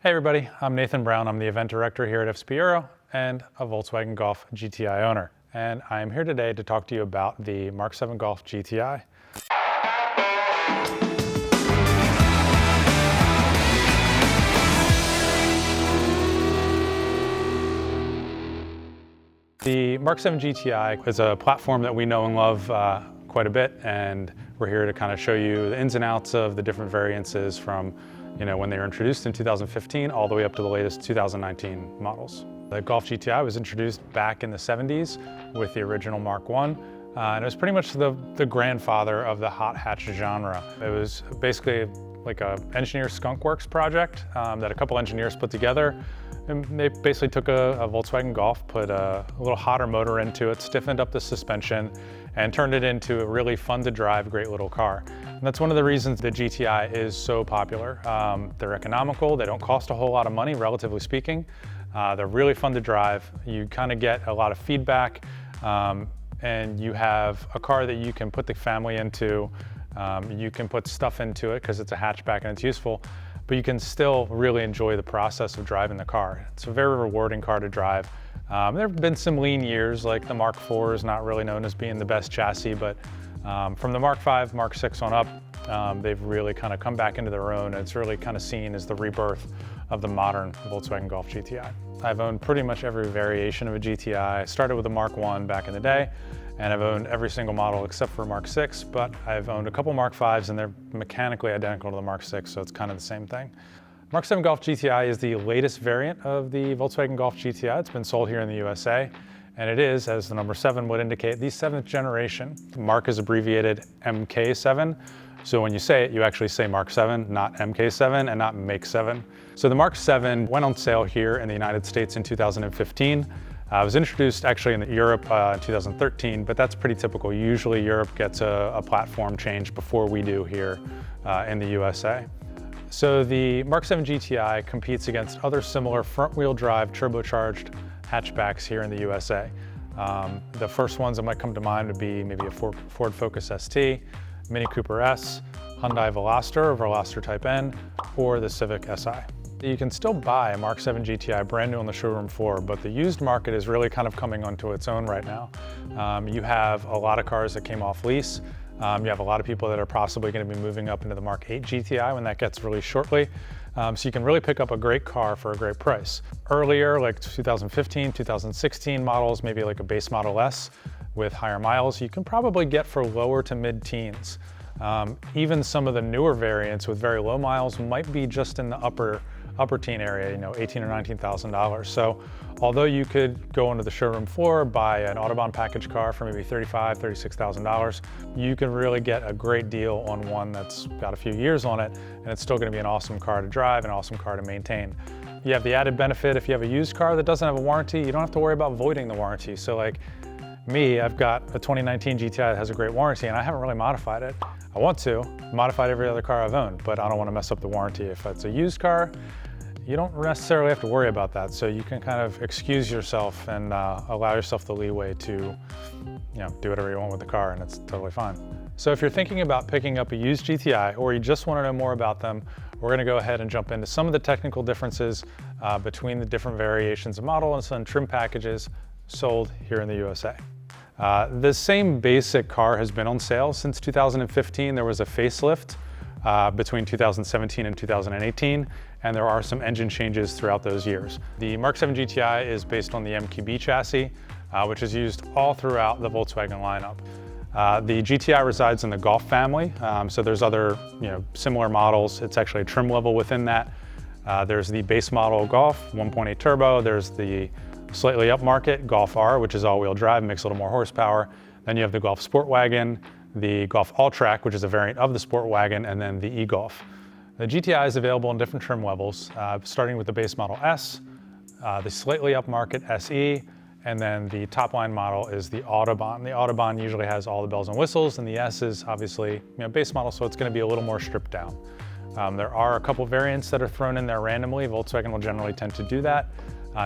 Hey everybody, I'm Nathan Brown. I'm the event director here at FCP Euro and a Volkswagen Golf GTI owner. And I'm here today to talk to you about the MK7 Golf GTI. The MK7 GTI is a platform that we know and love quite a bit, and we're here to kind of show you the ins and outs of the different variances from when they were introduced in 2015 all the way up to the latest 2019 models. The Golf GTI was introduced back in the 70s with the original Mark I, and it was pretty much the grandfather of the hot hatch genre. It was basically like a engineer skunkworks project that a couple engineers put together. And they basically took a Volkswagen Golf, put a little hotter motor into it, stiffened up the suspension, and turned it into a really fun to drive, great little car. And that's one of the reasons the GTI is so popular. They're economical, they don't cost a whole lot of money, relatively speaking. They're really fun to drive. You kind of get a lot of feedback, and you have a car that you can put the family into. You can put stuff into it because it's a hatchback and it's useful, but you can still really enjoy the process of driving the car. It's a very rewarding car to drive. There have been some lean years, like the Mark IV is not really known as being the best chassis, but from the Mark V, Mark VI on up, they've really kind of come back into their own, and it's really kind of seen as the rebirth of the modern Volkswagen Golf GTI. I've owned pretty much every variation of a GTI. I started with the Mark I back in the day, and I've owned every single model except for Mark VI, but I've owned a couple Mark Vs and they're mechanically identical to the Mark VI, so it's kind of the same thing. MK7 Golf GTI is the latest variant of the Volkswagen Golf GTI. It's been sold here in the USA, and it is, as the number 7 would indicate, the 7th generation. Mark is abbreviated MK7, so when you say it, you actually say Mark 7, not MK7 and not Make 7. So the Mark 7 went on sale here in the United States in 2015. It was introduced actually in Europe in 2013, but that's pretty typical. Usually Europe gets a platform change before we do here in the USA. So the MK7 GTI competes against other similar front-wheel drive turbocharged hatchbacks here in the USA. The first ones that might come to mind would be maybe a Ford Focus ST, Mini Cooper S, Hyundai Veloster or Veloster Type N, or the Civic SI. You can still buy a MK7 GTI brand new on the showroom floor, but the used market is really kind of coming onto its own right now. You have a lot of cars that came off lease. You have a lot of people that are possibly going to be moving up into the Mark 8 GTI when that gets released shortly. So you can really pick up a great car for a great price. Earlier, like 2015, 2016 models, maybe like a base Model S with higher miles, you can probably get for lower to mid-teens. Even some of the newer variants with very low miles might be just in the upper teen area, $18,000 or $19,000. So although you could go onto the showroom floor, buy an Autobahn package car for maybe $35,000, $36,000, you can really get a great deal on one that's got a few years on it, and it's still going to be an awesome car to drive, an awesome car to maintain. You have the added benefit, if you have a used car that doesn't have a warranty, you don't have to worry about voiding the warranty. So like me, I've got a 2019 GTI that has a great warranty and I haven't really modified it. I want to, modified every other car I've owned, but I don't want to mess up the warranty. If it's a used car, you don't necessarily have to worry about that. So you can kind of excuse yourself and allow yourself the leeway to do whatever you want with the car, and it's totally fine. So if you're thinking about picking up a used GTI or you just want to know more about them, we're going to go ahead and jump into some of the technical differences between the different variations of model and some trim packages sold here in the USA. The same basic car has been on sale since 2015. There was a facelift between 2017 and 2018, and there are some engine changes throughout those years. The MK7 GTI is based on the MQB chassis, which is used all throughout the Volkswagen lineup. The GTI resides in the Golf family, so there's other similar models. It's actually a trim level within that. There's the base model Golf 1.8 turbo. There's the slightly upmarket Golf R, which is all-wheel drive, makes a little more horsepower. Then you have the Golf Sport Wagon, the Golf All-Track, which is a variant of the Sport Wagon, and then the e-Golf. The GTI is available in different trim levels, starting with the base model S, the slightly upmarket SE, and then the top line model is the Autobahn. The Autobahn usually has all the bells and whistles, and the S is obviously base model, so it's going to be a little more stripped down. There are a couple variants that are thrown in there randomly. Volkswagen will generally tend to do that.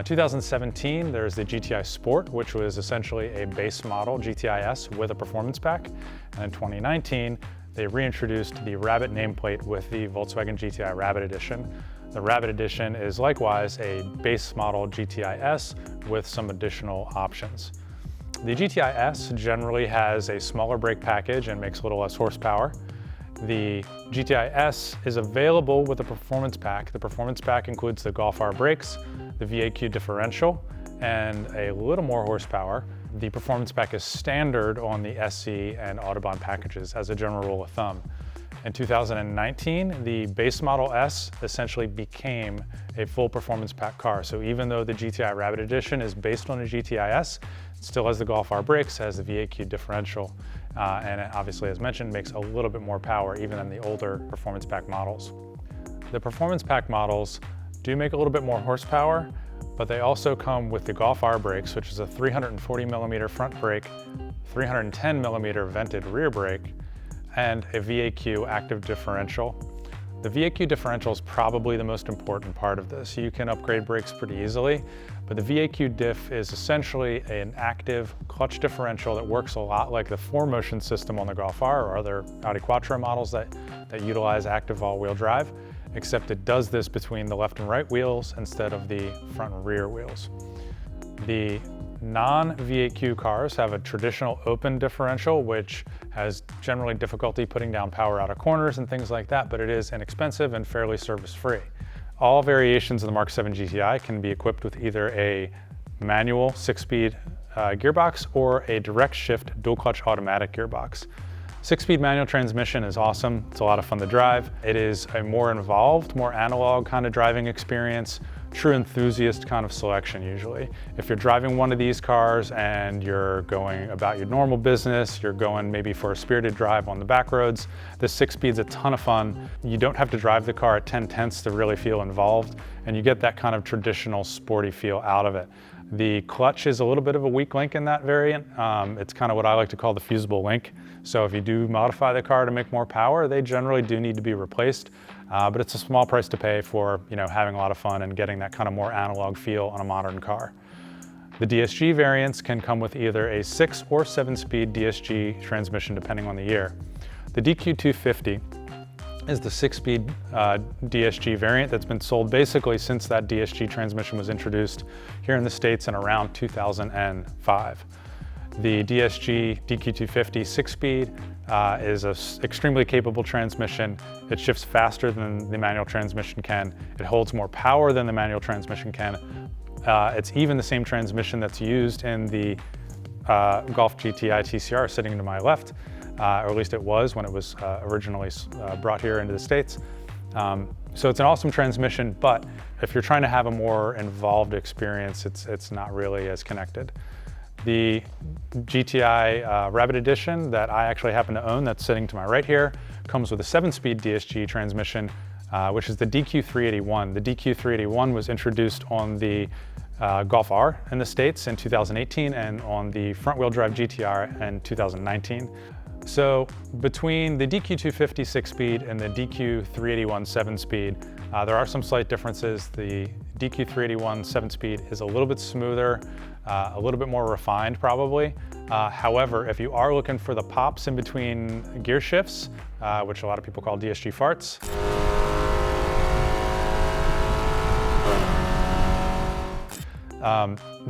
2017, there's the GTI Sport, which was essentially a base model GTI S with a performance pack. And in 2019, they reintroduced the Rabbit nameplate with the Volkswagen GTI Rabbit Edition. The Rabbit Edition is likewise a base model GTI S with some additional options. The GTI S generally has a smaller brake package and makes a little less horsepower. The GTI S is available with a performance pack. The performance pack includes the Golf R brakes, the VAQ differential, and a little more horsepower. The performance pack is standard on the SE and Autobahn packages as a general rule of thumb. In 2019, the base model S essentially became a full performance pack car. So even though the GTI Rabbit Edition is based on a GTI S, it still has the Golf R brakes, has the VAQ differential, and it obviously, as mentioned, makes a little bit more power even than the older performance pack models. The performance pack models do make a little bit more horsepower, but they also come with the Golf R brakes, which is a 340 millimeter front brake, 310 millimeter vented rear brake, and a VAQ active differential. The VAQ differential is probably the most important part of this. You can upgrade brakes pretty easily, but the VAQ diff is essentially an active clutch differential that works a lot like the 4Motion system on the Golf R or other Audi Quattro models that utilize active all-wheel drive, except it does this between the left and right wheels instead of the front and rear wheels. The non-VAQ cars have a traditional open differential, which has generally difficulty putting down power out of corners and things like that, but it is inexpensive and fairly service-free. All variations of the Mark 7 GTI can be equipped with either a manual 6-speed gearbox or a direct shift dual clutch automatic gearbox. 6-speed manual transmission is awesome. It's a lot of fun to drive. It is a more involved, more analog kind of driving experience, true enthusiast kind of selection usually. If you're driving one of these cars and you're going about your normal business, you're going maybe for a spirited drive on the back roads, the 6-speed's a ton of fun. You don't have to drive the car at 10/10 to really feel involved, and you get that kind of traditional sporty feel out of it. The clutch is a little bit of a weak link in that variant. It's kind of what I like to call the fusible link. So if you do modify the car to make more power, they generally do need to be replaced. But it's a small price to pay for having a lot of fun and getting that kind of more analog feel on a modern car. The DSG variants can come with either a 6 or 7-speed DSG transmission depending on the year. The DQ250 is the 6-speed DSG variant that's been sold basically since that DSG transmission was introduced here in the States in around 2005. The DSG DQ250 6-speed is an extremely capable transmission. It shifts faster than the manual transmission can. It holds more power than the manual transmission can. It's even the same transmission that's used in the Golf GTI TCR sitting to my left, or at least it was when it was originally brought here into the States. So it's an awesome transmission, but if you're trying to have a more involved experience, it's not really as connected. The GTI Rabbit Edition that I actually happen to own, that's sitting to my right here, comes with a 7-speed DSG transmission, which is the DQ381. The DQ381 was introduced on the Golf R in the States in 2018 and on the front-wheel drive GTR in 2019. So between the DQ250 6-speed and the DQ381 7-speed, there are some slight differences. The DQ381 7-speed is a little bit smoother, a little bit more refined probably. However, if you are looking for the pops in between gear shifts, which a lot of people call DSG farts,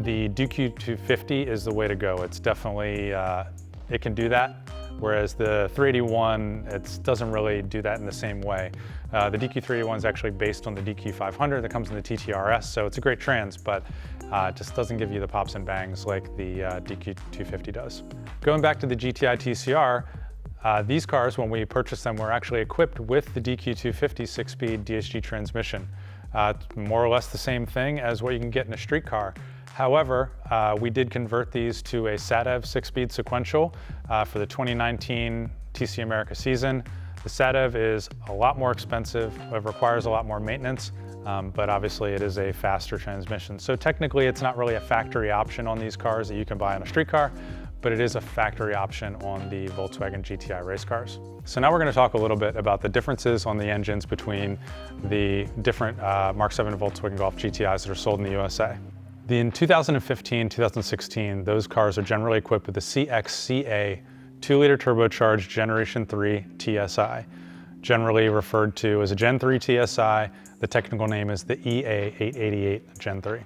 the DQ250 is the way to go. It's definitely, it can do that. Whereas the 381, it doesn't really do that in the same way. The DQ381 is actually based on the DQ500 that comes in the TTRS, so it's a great trans, but it just doesn't give you the pops and bangs like the DQ250 does. Going back to the GTI TCR, these cars, when we purchased them, were actually equipped with the DQ250 6-speed DSG transmission. More or less the same thing as what you can get in a street car. However, we did convert these to a SADEV 6-speed sequential for the 2019 TC America season. The SADEV is a lot more expensive, it requires a lot more maintenance, but obviously it is a faster transmission. So technically it's not really a factory option on these cars that you can buy on a street car, but it is a factory option on the Volkswagen GTI race cars. So now we're going to talk a little bit about the differences on the engines between the different Mark 7 Volkswagen Golf GTIs that are sold in the USA. In 2015, 2016, those cars are generally equipped with the CXCA 2-liter turbocharged Generation 3 TSI, generally referred to as a Gen 3 TSI. The technical name is the EA888 Gen 3.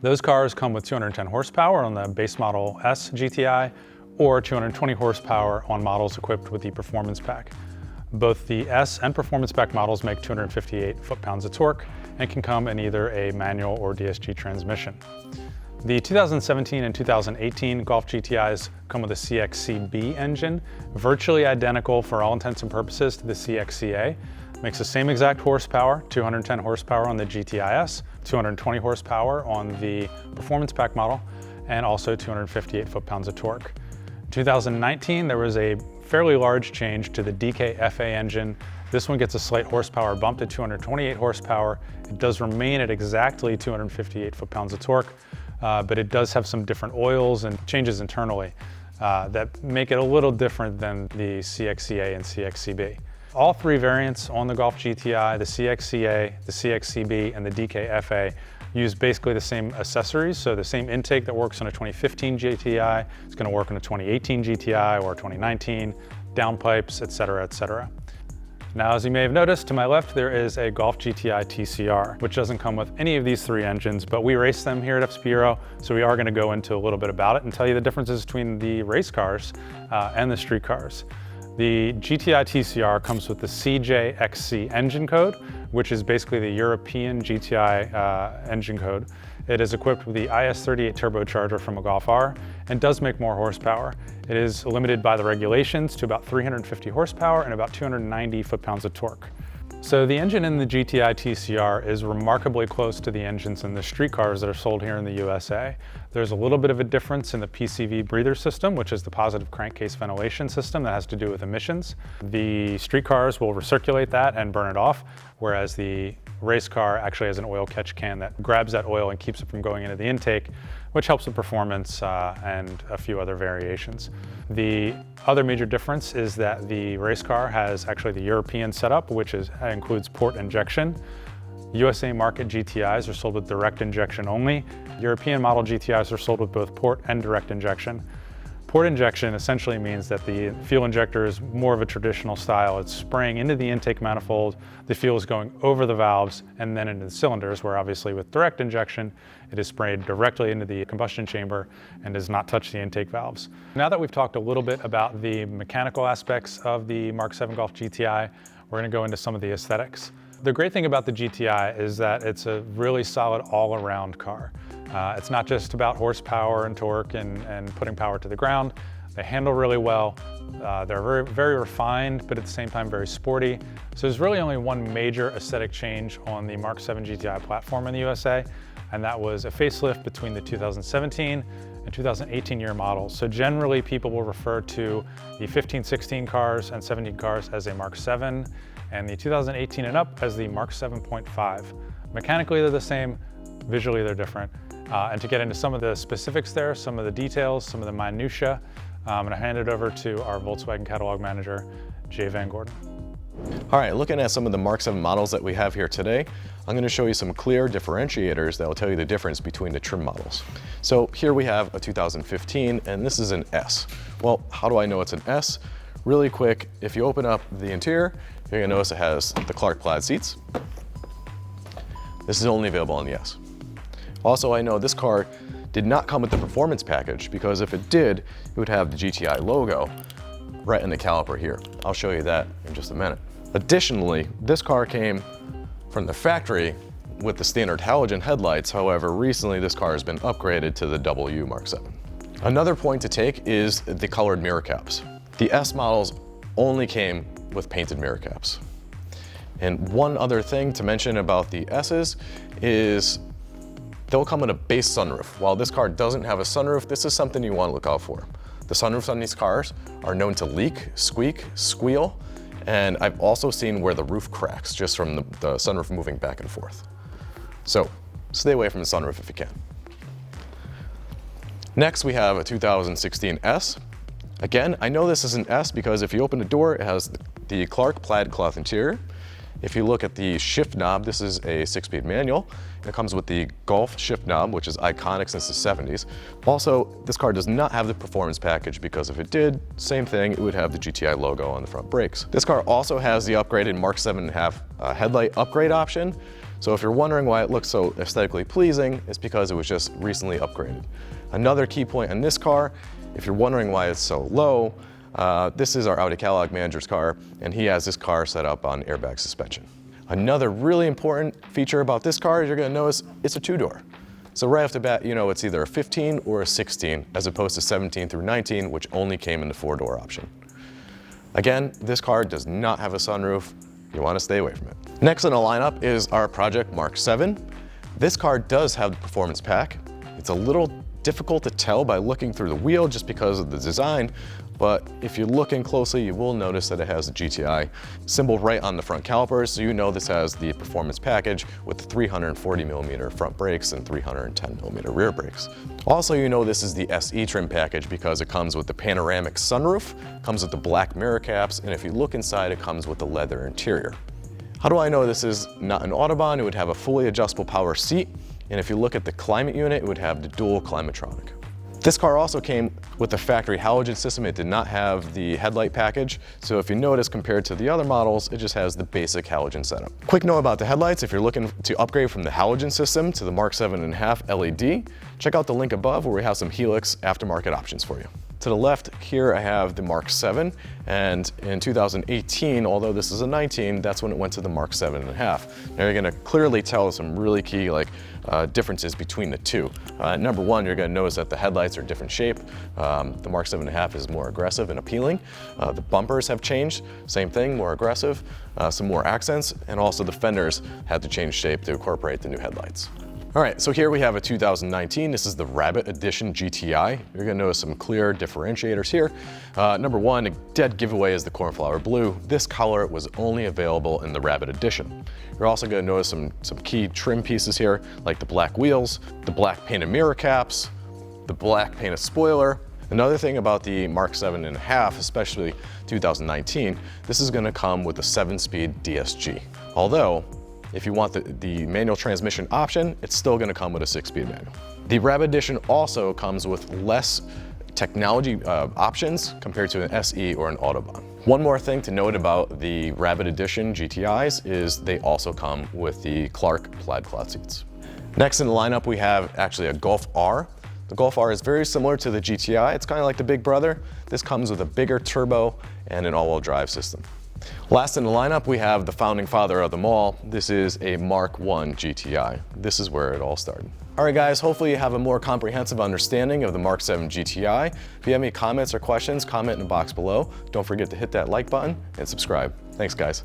Those cars come with 210 horsepower on the base model S GTI or 220 horsepower on models equipped with the Performance Pack. Both the S and Performance Pack models make 258 foot-pounds of torque and can come in either a manual or DSG transmission. The 2017 and 2018 Golf GTIs come with a CXCB engine, virtually identical for all intents and purposes to the CXCA. Makes the same exact horsepower, 210 horsepower on the GTIS, 220 horsepower on the Performance Pack model, and also 258 foot-pounds of torque. In 2019, there was a fairly large change to the DKFA engine. This one gets a slight horsepower bump to 228 horsepower. It does remain at exactly 258 foot-pounds of torque, but it does have some different oils and changes internally that make it a little different than the CXCA and CXCB. All three variants on the Golf GTI, the CXCA, the CXCB, and the DKFA use basically the same accessories. So the same intake that works on a 2015 GTI is going to work on a 2018 GTI or 2019, downpipes, et cetera, et cetera. Now, as you may have noticed, to my left, there is a Golf GTI TCR, which doesn't come with any of these three engines, but we race them here at FCP Euro, so we are going to go into a little bit about it and tell you the differences between the race cars and the street cars. The GTI TCR comes with the CJXC engine code, which is basically the European GTI engine code. It is equipped with the IS38 turbocharger from a Golf R and does make more horsepower. It is limited by the regulations to about 350 horsepower and about 290 foot-pounds of torque. So the engine in the GTI TCR is remarkably close to the engines in the street cars that are sold here in the USA. There's a little bit of a difference in the PCV breather system, which is the positive crankcase ventilation system that has to do with emissions. The street cars will recirculate that and burn it off, whereas the race car actually has an oil catch can that grabs that oil and keeps it from going into the intake, which helps with performance and a few other variations. The other major difference is that the race car has actually the European setup, which includes port injection. USA market GTIs are sold with direct injection only. European model GTIs are sold with both port and direct injection. Port injection essentially means that the fuel injector is more of a traditional style. It's spraying into the intake manifold, the fuel is going over the valves and then into the cylinders, where obviously with direct injection, it is sprayed directly into the combustion chamber and does not touch the intake valves. Now that we've talked a little bit about the mechanical aspects of the Mark 7 Golf GTI, we're going to go into some of the aesthetics. The great thing about the GTI is that it's a really solid all-around car. It's not just about horsepower and torque and putting power to the ground. They handle really well. They're very, very refined, but at the same time very sporty. So there's really only one major aesthetic change on the Mark 7 GTI platform in the USA, and that was a facelift between the 2017 and 2018 year models. So generally people will refer to the 15, 16 cars and 17 cars as a Mark 7, and the 2018 and up as the Mark 7.5. Mechanically they're the same, visually they're different. And to get into some of the specifics there, some of the details, some of the minutiae, I'm going to hand it over to our Volkswagen catalog manager, Jay Van Gordon. All right, looking at some of the Mark 7 models that we have here today, I'm going to show you some clear differentiators that will tell you the difference between the trim models. So here we have a 2015, and this is an S. Well, how do I know it's an S? Really quick, if you open up the interior, you're going to notice it has the Clark plaid seats. This is only available on the S. Also, I know this car did not come with the performance package, because if it did, it would have the GTI logo right in the caliper here. I'll show you that in just a minute. Additionally, this car came from the factory with the standard halogen headlights. However, recently this car has been upgraded to the W Mark 7. Another point to take is the colored mirror caps. The S models only came with painted mirror caps. And one other thing to mention about the S's is they'll come with a base sunroof. While this car doesn't have a sunroof, this is something you want to look out for. The sunroofs on these cars are known to leak, squeak, squeal, and I've also seen where the roof cracks just from the sunroof moving back and forth. So stay away from the sunroof if you can. Next, we have a 2016 S. Again, I know this is an S because if you open the door, it has the Clark plaid cloth interior. If you look at the shift knob, this is a 6-speed manual. It comes with the Golf shift knob, which is iconic since the 70s. Also, this car does not have the performance package because if it did, same thing, it would have the GTI logo on the front brakes. This car also has the upgraded Mark 7.5 headlight upgrade option. So if you're wondering why it looks so aesthetically pleasing, it's because it was just recently upgraded. Another key point on this car, if you're wondering why it's so low, this is our Audi catalog manager's car, and he has this car set up on airbag suspension. Another really important feature about this car is you're going to notice it's a 2-door. So right off the bat, you know it's either a 15 or a 16, as opposed to 17 through 19, which only came in the 4-door option. Again, this car does not have a sunroof. You want to stay away from it. Next in the lineup is our Project Mark 7. This car does have the performance pack. It's a little difficult to tell by looking through the wheel just because of the design, but if you're looking closely, you will notice that it has the GTI symbol right on the front calipers, so you know this has the performance package with the 340mm front brakes and 310mm rear brakes. Also, you know this is the SE trim package because it comes with the panoramic sunroof, comes with the black mirror caps, and if you look inside, it comes with the leather interior. How do I know this is not an Autobahn? It would have a fully adjustable power seat, and if you look at the climate unit, it would have the dual climatronic. This car also came with the factory halogen system. It did not have the headlight package, so if you notice compared to the other models, it just has the basic halogen setup. Quick note about the headlights, if you're looking to upgrade from the halogen system to the Mark 7.5 LED, check out the link above where we have some Helix aftermarket options for you. To the left here I have the Mark 7, and in 2018, although this is a 19, that's when it went to the Mark 7.5. Now you're gonna clearly tell some really key differences between the two. Number one, you're gonna notice that the headlights are different shape. The Mark 7.5 is more aggressive and appealing. The bumpers have changed, same thing, more aggressive, some more accents, and also the fenders had to change shape to incorporate the new headlights. All right, so here we have a 2019. This is the Rabbit Edition GTI. You're gonna notice some clear differentiators here. Number one, a dead giveaway is the cornflower blue. This color was only available in the Rabbit Edition. You're also gonna notice some key trim pieces here, like the black wheels, the black painted mirror caps, the black painted spoiler. Another thing about the Mark 7.5, especially 2019, this is gonna come with a 7-speed DSG. Although, if you want the manual transmission option, it's still gonna come with a 6-speed manual. The Rabbit Edition also comes with less technology options compared to an SE or an Autobahn. One more thing to note about the Rabbit Edition GTIs is they also come with the Clark plaid cloth seats. Next in the lineup, we have actually a Golf R. The Golf R is very similar to the GTI. It's kind of like the big brother. This comes with a bigger turbo and an all-wheel drive system. Last in the lineup, we have the founding father of them all. This is a Mark 1 GTI. This is where it all started. All right, guys, hopefully you have a more comprehensive understanding of the Mark 7 GTI. If you have any comments or questions, comment in the box below. Don't forget to hit that like button and subscribe. Thanks, guys.